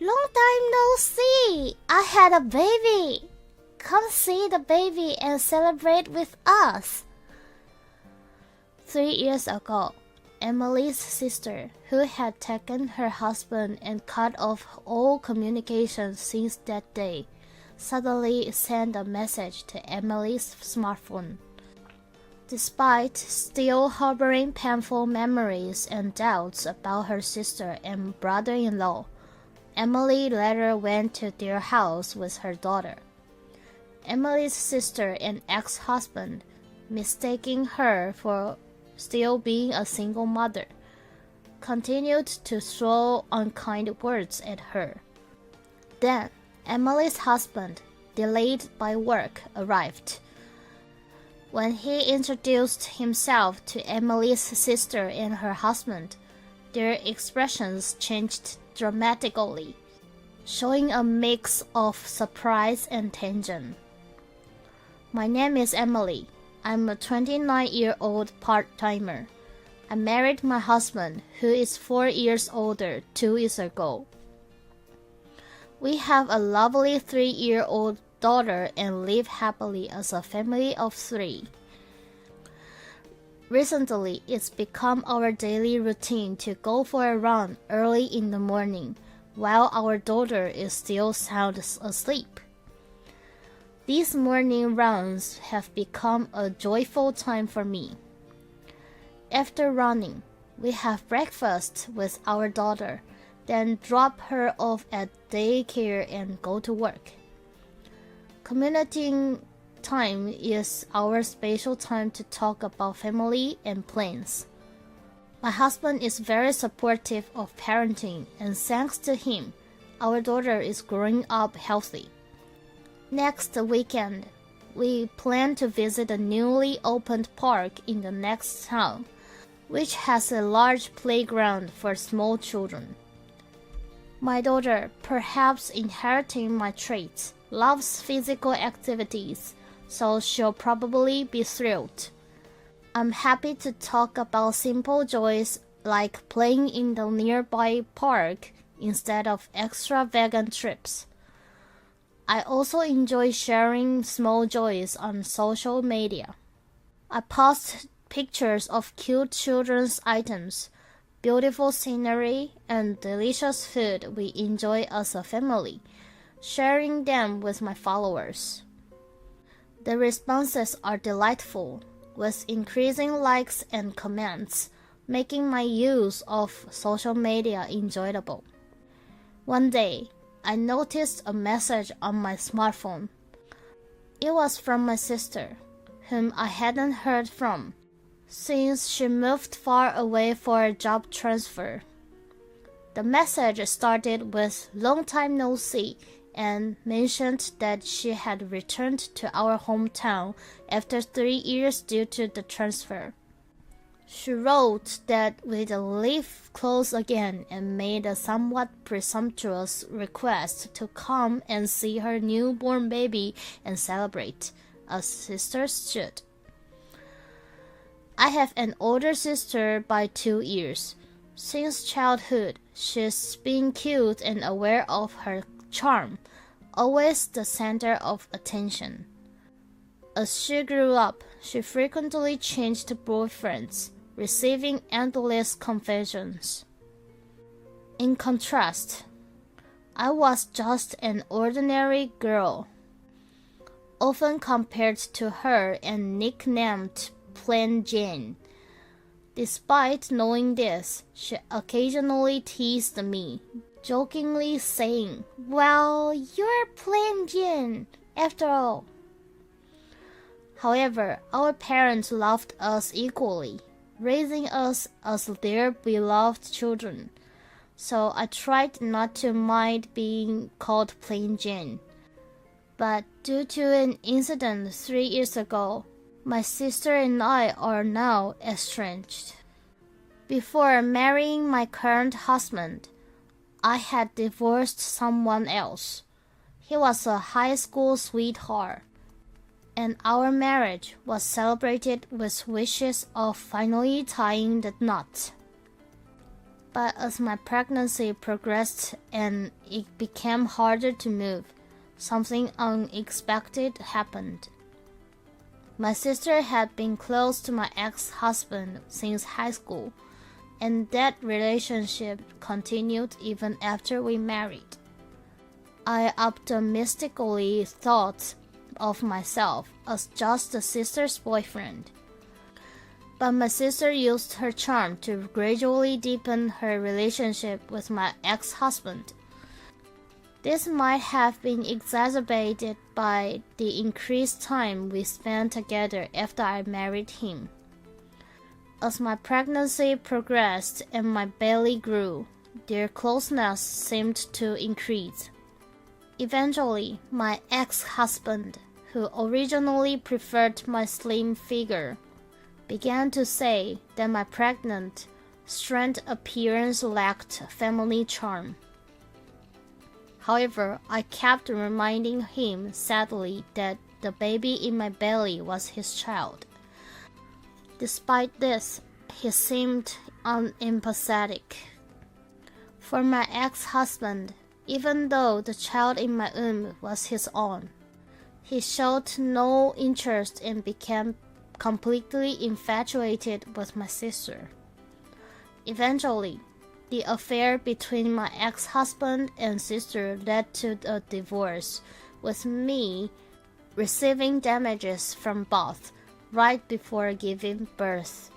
Long time no see! I had a baby! Come see the baby and celebrate with us! 3 years ago, Emily's sister, who had taken her husband and cut off all communication since that day, suddenly sent a message to Emily's smartphone. Despite still harboring painful memories and doubts about her sister and brother-in-law, Emily later went to their house with her daughter. Emily's sister and ex-husband, mistaking her for still being a single mother, continued to throw unkind words at her. Then, Emily's husband, delayed by work, arrived. When he introduced himself to Emily's sister and her husband, their expressions changed dramatically, showing a mix of surprise and tension. My name is Emily. I'm a 29-year-old part-timer. I married my husband, who is 4 years older, 2 years ago. We have a lovely 3-year-old daughter and live happily as a family of 3. Recently, it's become our daily routine to go for a run early in the morning, while our daughter is still sound asleep. These morning runs have become a joyful time for me. After running, we have breakfast with our daughter, then drop her off at daycare and go to work. Commuting time is our special time to talk about family and plans. My husband is very supportive of parenting, and thanks to him, our daughter is growing up healthy. Next weekend, we plan to visit a newly opened park in the next town, which has a large playground for small children. My daughter, perhaps inheriting my traits, loves physical activities, so she'll probably be thrilled. I'm happy to talk about simple joys like playing in the nearby park instead of extravagant trips. I also enjoy sharing small joys on social media. I post pictures of cute children's items, beautiful scenery, and delicious food we enjoy as a family, sharing them with my followers. The responses are delightful, with increasing likes and comments, making my use of social media enjoyable. One day, I noticed a message on my smartphone. It was from my sister, whom I hadn't heard from since she moved far away for a job transfer. The message started with "Long time no see" and mentioned that she had returned to our hometown after 3 years due to the transfer. She wrote that we'd live close again and made a somewhat presumptuous request to come and see her newborn baby and celebrate, as sisters should. I have an older sister by 2 years. Since childhood, she's been cute and aware of her charm, always the center of attention. As she grew up, she frequently changed boyfriends, receiving endless confessions. In contrast, I was just an ordinary girl, often compared to her and nicknamed Plain Jane. Despite knowing this, she occasionally teased me, jokingly saying, "Well, you're Plain Jane, after all." However, our parents loved us equally, raising us as their beloved children, so I tried not to mind being called Plain Jane. But due to an incident 3 years ago, my sister and I are now estranged. Before marrying my current husband, I had divorced someone else. He was a high school sweetheart, and our marriage was celebrated with wishes of finally tying the knot. But as my pregnancy progressed and it became harder to move, something unexpected happened. My sister had been close to my ex-husband since high school, and that relationship continued even after we married. I optimistically thought of myself as just a sister's boyfriend. But my sister used her charm to gradually deepen her relationship with my ex-husband. This might have been exacerbated by the increased time we spent together after I married him. As my pregnancy progressed and my belly grew, their closeness seemed to increase. Eventually, my ex-husband, who originally preferred my slim figure, began to say that my pregnant, strained appearance lacked family charm. However, I kept reminding him sadly that the baby in my belly was his child. Despite this, he seemed unempathetic. For my ex-husband, even though the child in my womb was his own, he showed no interest and became completely infatuated with my sister. Eventually, the affair between my ex-husband and sister led to a divorce, with me receiving damages from both right before giving birth.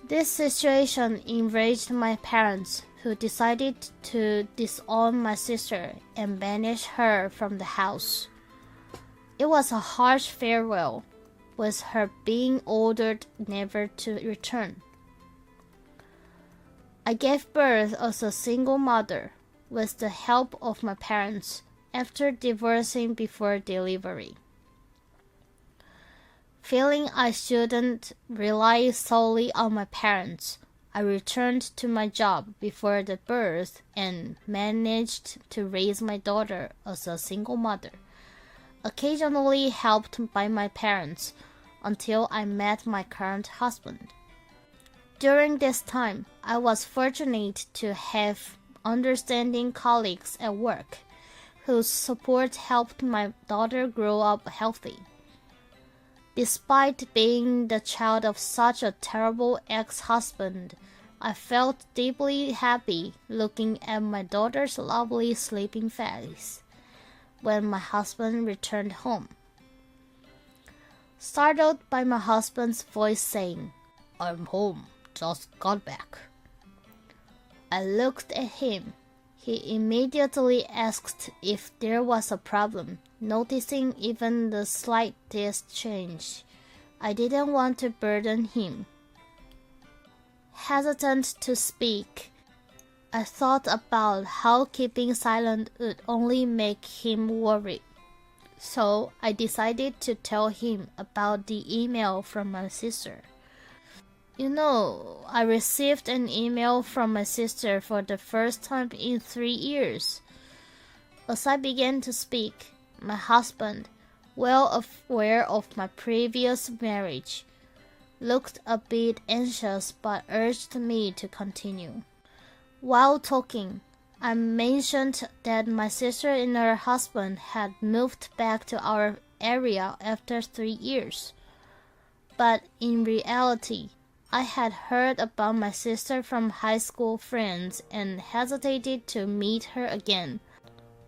This situation enraged my parents, who decided to disown my sister and banish her from the house. It was a harsh farewell, with her being ordered never to return. I gave birth as a single mother, with the help of my parents, after divorcing before delivery. Feeling I shouldn't rely solely on my parents, I returned to my job before the birth and managed to raise my daughter as a single mother, occasionally helped by my parents, until I met my current husband. During this time, I was fortunate to have understanding colleagues at work, whose support helped my daughter grow up healthy. Despite being the child of such a terrible ex-husband, I felt deeply happy looking at my daughter's lovely sleeping face when my husband returned home. Startled by my husband's voice saying, "I'm home, just got back," I looked at him. He immediately asked if there was a problem, noticing even the slightest change. I didn't want to burden him. Hesitant to speak, I thought about how keeping silent would only make him worry. So I decided to tell him about the email from my sister. I received an email from my sister for the first time in 3 years. As I began to speak, my husband, well aware of my previous marriage, looked a bit anxious but urged me to continue. While talking, I mentioned that my sister and her husband had moved back to our area after 3 years. But in reality, I had heard about my sister from high school friends and hesitated to meet her again,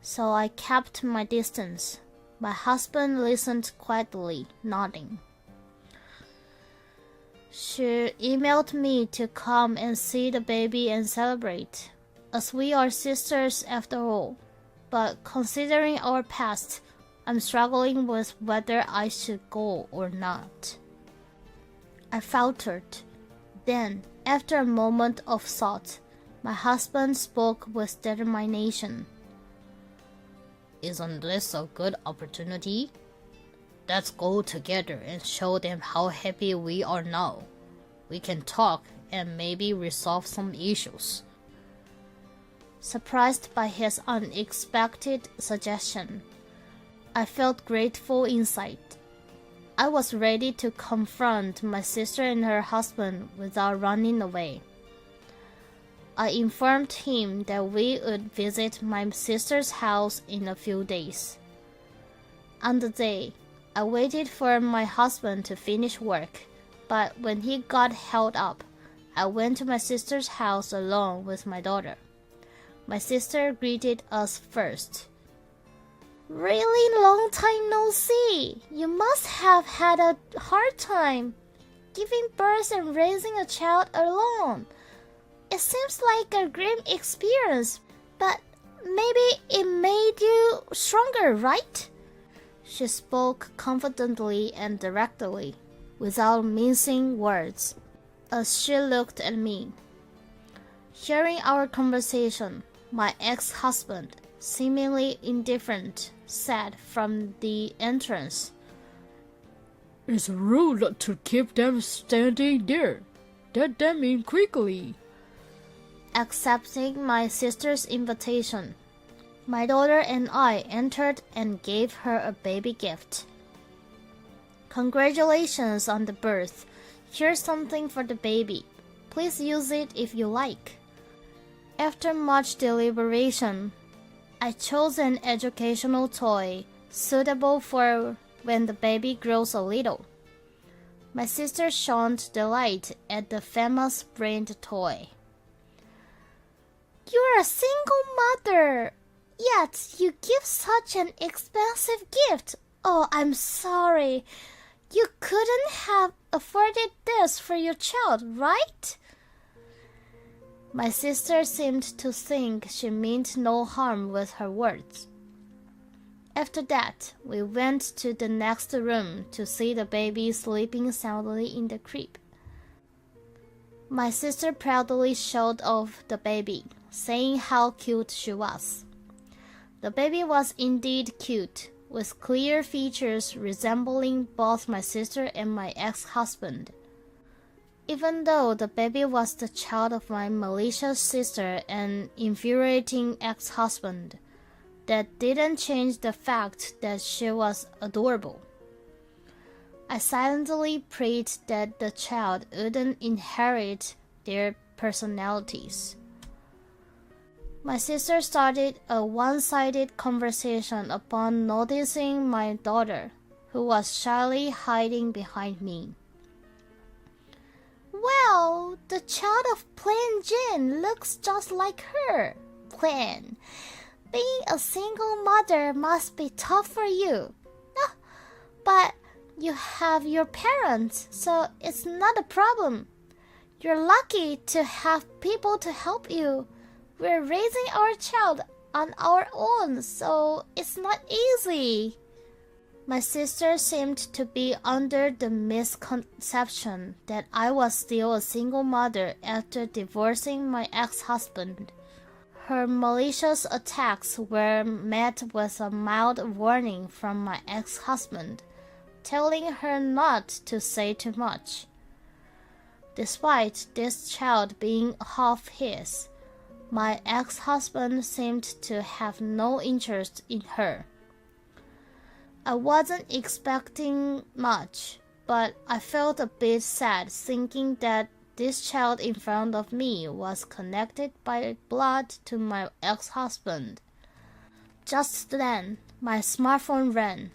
so I kept my distance. My husband listened quietly, nodding. She emailed me to come and see the baby and celebrate, as we are sisters after all. But considering our past, I'm struggling with whether I should go or not. I faltered. Then, after a moment of thought, my husband spoke with determination. "Isn't this a good opportunity? Let's go together and show them how happy we are now. We can talk and maybe resolve some issues." Surprised by his unexpected suggestion, I felt grateful inside. I was ready to confront my sister and her husband without running away. I informed him that we would visit my sister's house in a few days. On the day, I waited for my husband to finish work, but when he got held up, I went to my sister's house alone with my daughter. My sister greeted us first. "Really long time no see. You must have had a hard time giving birth and raising a child alone. It seems like a grim experience, but maybe it made you stronger, right?" She spoke confidently and directly, without mincing words, as she looked at me. Hearing our conversation, my ex-husband, seemingly indifferent, said from the entrance, "It's rude to keep them standing there. Let them in quickly." Accepting my sister's invitation, my daughter and I entered and gave her a baby gift. "Congratulations on the birth. Here's something for the baby. Please use it if you like." After much deliberation, I chose an educational toy suitable for when the baby grows a little. My sister showed delight at the famous brand toy. "You're a single mother, yet you give such an expensive gift. Oh, I'm sorry. You couldn't have afforded this for your child, right?" My sister seemed to think she meant no harm with her words. After that, we went to the next room to see the baby sleeping soundly in the crib. My sister proudly showed off the baby, saying how cute she was. The baby was indeed cute, with clear features resembling both my sister and my ex-husband. Even though the baby was the child of my malicious sister and infuriating ex-husband, that didn't change the fact that she was adorable. I silently prayed that the child wouldn't inherit their personalities. My sister started a one-sided conversation upon noticing my daughter, who was shyly hiding behind me. "Well, the child of Plain Jane looks just like her. Plain, being a single mother must be tough for you. But you have your parents, so it's not a problem. You're lucky to have people to help you. We're raising our child on our own, so it's not easy." My sister seemed to be under the misconception that I was still a single mother after divorcing my ex-husband. Her malicious attacks were met with a mild warning from my ex-husband, telling her not to say too much. Despite this child being half his, my ex-husband seemed to have no interest in her. I wasn't expecting much, but I felt a bit sad thinking that this child in front of me was connected by blood to my ex-husband. Just then, my smartphone rang.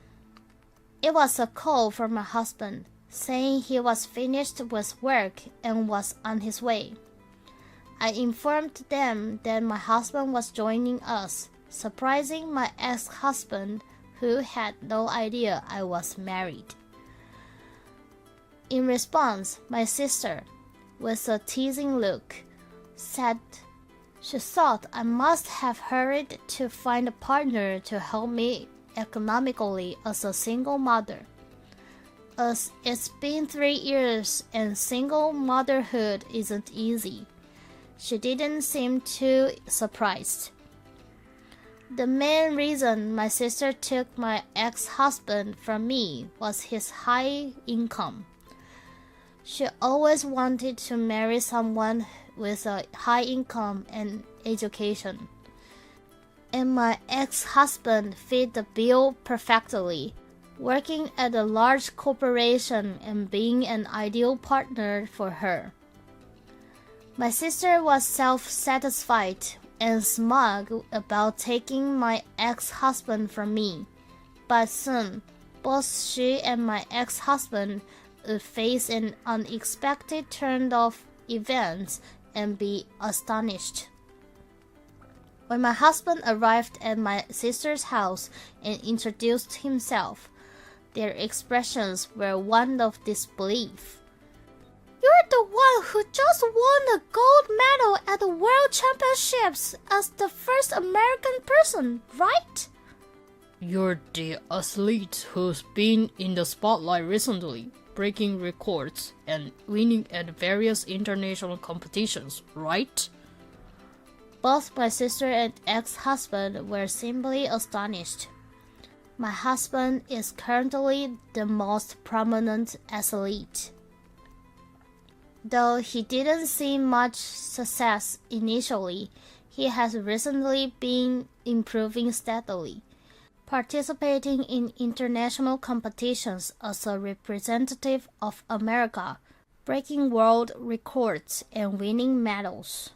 It was a call from my husband, saying he was finished with work and was on his way. I informed them that my husband was joining us, surprising my ex-husband, who had no idea I was married. In response, my sister, with a teasing look, said she thought I must have hurried to find a partner to help me economically as a single mother. As it's been 3 years and single motherhood isn't easy, she didn't seem too surprised. The main reason my sister took my ex-husband from me was his high income. She always wanted to marry someone with a high income and education. And my ex-husband fit the bill perfectly, working at a large corporation and being an ideal partner for her. My sister was self-satisfied and smug about taking my ex-husband from me, but soon both she and my ex-husband would face an unexpected turn of events and be astonished. When my husband arrived at my sister's house and introduced himself, their expressions were one of disbelief. "You're the one who just won a gold medal at the World Championships as the first American person, right?" You're the athlete who's been in the spotlight recently, breaking records and winning at various international competitions, right? Both my sister and ex-husband were simply astonished. My husband is currently the most prominent athlete. Though he didn't see much success initially, he has recently been improving steadily, participating in international competitions as a representative of America, breaking world records and winning medals.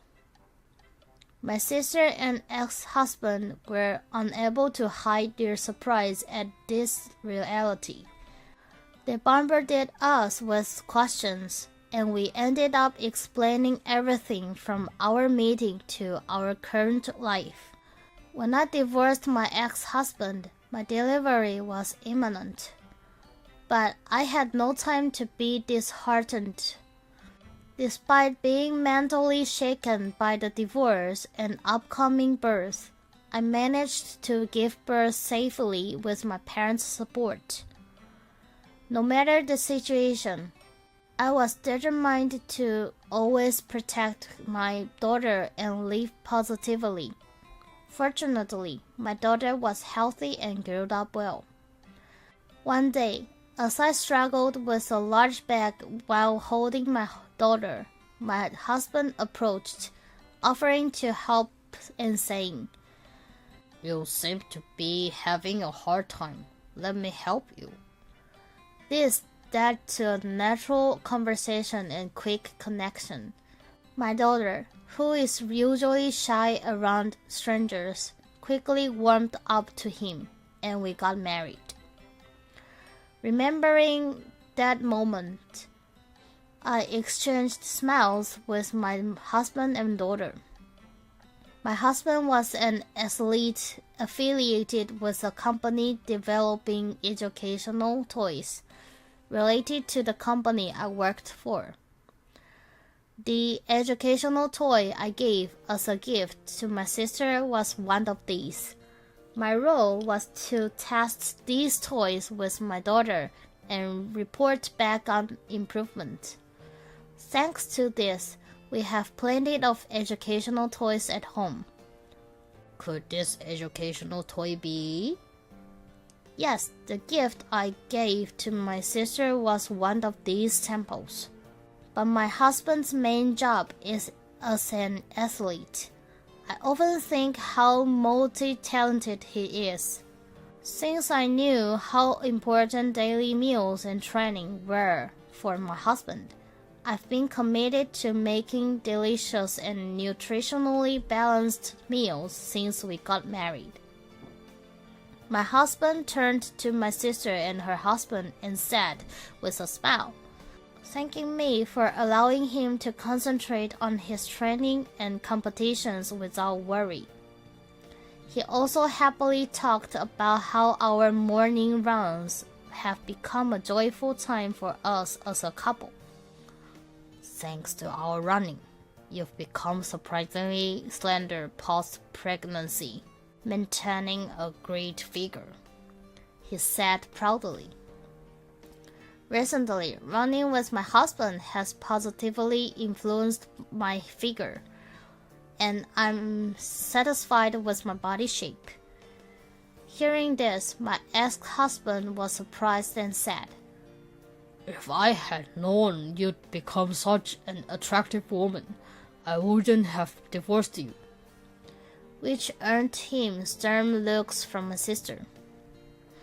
My sister and ex-husband were unable to hide their surprise at this reality. They bombarded us with questions, and we ended up explaining everything from our meeting to our current life. When I divorced my ex-husband, my delivery was imminent. But I had no time to be disheartened. Despite being mentally shaken by the divorce and upcoming birth, I managed to give birth safely with my parents' support. No matter the situation, I was determined to always protect my daughter and live positively. Fortunately, my daughter was healthy and grew up well. One day, as I struggled with a large bag while holding my daughter, my husband approached, offering to help and saying, "You seem to be having a hard time. Let me help you." This led to a natural conversation and quick connection. My daughter, who is usually shy around strangers, quickly warmed up to him, and we got married. Remembering that moment, I exchanged smiles with my husband and daughter. My husband was an athlete affiliated with a company developing educational toys related to the company I worked for. The educational toy I gave as a gift to my sister was one of these. My role was to test these toys with my daughter and report back on improvement. Thanks to this, we have plenty of educational toys at home. Could this educational toy be? Yes, the gift I gave to my sister was one of these samples. But my husband's main job is as an athlete. I often think how multi-talented he is. Since I knew how important daily meals and training were for my husband, I've been committed to making delicious and nutritionally balanced meals since we got married. My husband turned to my sister and her husband and said with a smile, thanking me for allowing him to concentrate on his training and competitions without worry. He also happily talked about how our morning runs have become a joyful time for us as a couple. Thanks to our running, you've become surprisingly slender post-pregnancy, maintaining a great figure, he said proudly. Recently, running with my husband has positively influenced my figure, and I'm satisfied with my body shape. Hearing this, my ex-husband was surprised and said, "If I had known you'd become such an attractive woman, I wouldn't have divorced you," which earned him stern looks from my sister.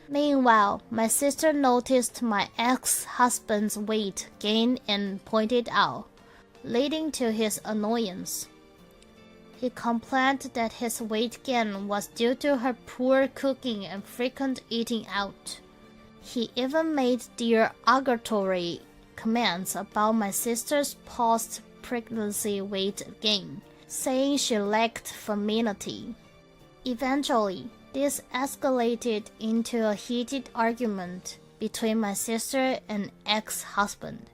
Meanwhile, my sister noticed my ex-husband's weight gain and pointed out, leading to his annoyance. He complained that his weight gain was due to her poor cooking and frequent eating out. He even made derogatory comments about my sister's post-pregnancy weight gain, saying she lacked femininity. Eventually, this escalated into a heated argument between my sister and ex-husband.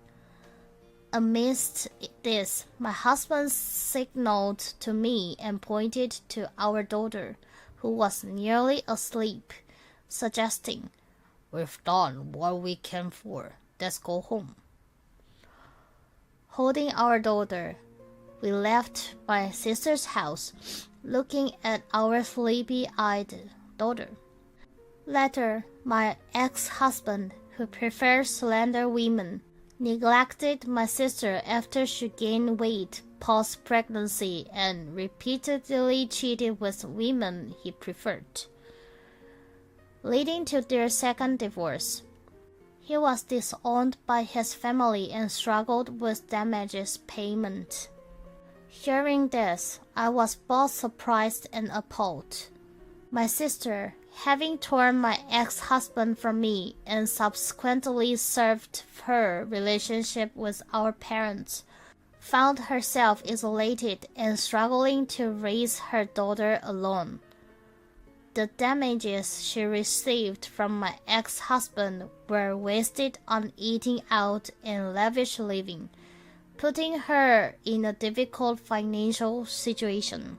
Amidst this, my husband signaled to me and pointed to our daughter, who was nearly asleep, suggesting, "We've done what we came for. Let's go home." Holding our daughter, we left my sister's house, looking at our sleepy-eyed daughter. Later, my ex-husband, who prefers slender women, neglected my sister after she gained weight post-pregnancy and repeatedly cheated with women he preferred, leading to their second divorce. He was disowned by his family and struggled with damages payment. Hearing this, I was both surprised and appalled. My sister, having torn my ex-husband from me and subsequently severed her relationship with our parents, found herself isolated and struggling to raise her daughter alone. The damages she received from my ex-husband were wasted on eating out and lavish living, putting her in a difficult financial situation.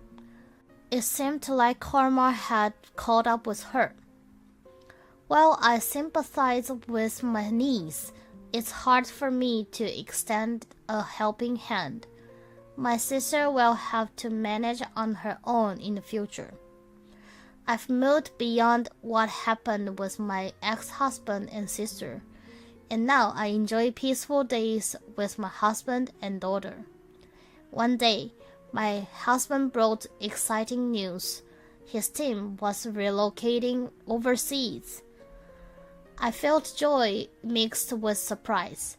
It seemed like karma had caught up with her. While I sympathize with my niece, it's hard for me to extend a helping hand. My sister will have to manage on her own in the future. I've moved beyond what happened with my ex-husband and sister, and now I enjoy peaceful days with my husband and daughter. One day, my husband brought exciting news. His team was relocating overseas. I felt joy mixed with surprise,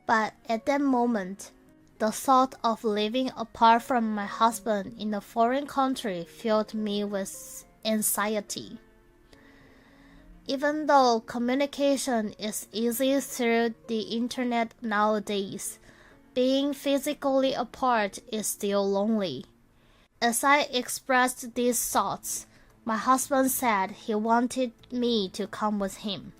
but at that moment, the thought of living apart from my husband in a foreign country filled me with anxiety. Even though communication is easy through the internet nowadays, being physically apart is still lonely. As I expressed these thoughts, my husband said he wanted me to come with him.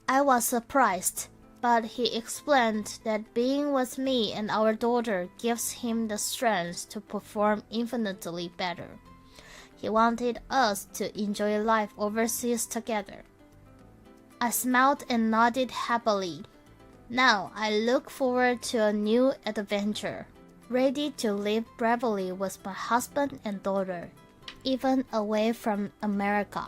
I was surprised, but he explained that being with me and our daughter gives him the strength to perform infinitely better. He wanted us to enjoy life overseas together. I smiled and nodded happily. Now I look forward to a new adventure, ready to live bravely with my husband and daughter, even away from America.